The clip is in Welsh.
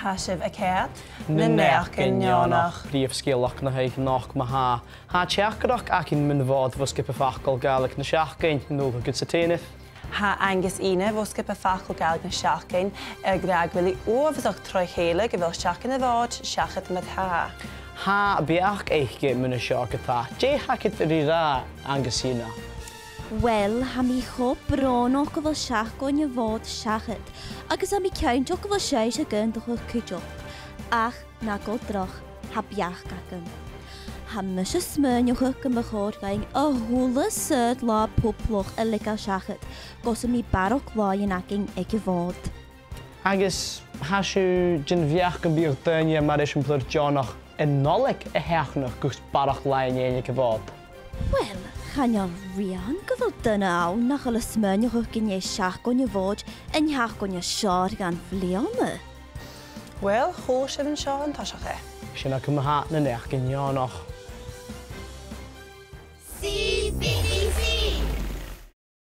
hasib a cead, Naidheachdan Neònach. Bríomh scéalach na haich nach ma ha. Ha teachgadach ac yn mynd fod fos gyda ffacol gaelig na siachgain, nôl gyd sa teinith. Ha Angusina fos gyda ffacol gaelig na siachgain, graag wili oofysach troi heile gyfel siachgain y fod, siachat myd ha. Ha biach eichge mynd y siach gyda. Je hacet yr i ra Angusina? Wel, ha mi cho bron o gyfel siach go'n y fod siachat, agos ha mi cawnt o gyfel siach y gyndwch o'ch cydwch. Ach, na godroch, ha biach gagym. Ha mysio smyn o'ch o'ch gymachor gael y hwla syd la poplwch y liga siachat, gos ha mi barog lai yn aging ag y fod. Agos ha siw dyn fiach yn byr dynia mar eisiau plwyr Neònach yn noleg y heachnach gwrs barog lai yn ein ag y fod. Wel, chanol rian gyfel dyna aw na chael y smyn o'ch o'ch gynnau siach go'n y fod yn iach go'n y siar gan flion y. Wel, chwrs yn siarn tasach e. Sy'n ac yma ha na Naidheachdan Neònach.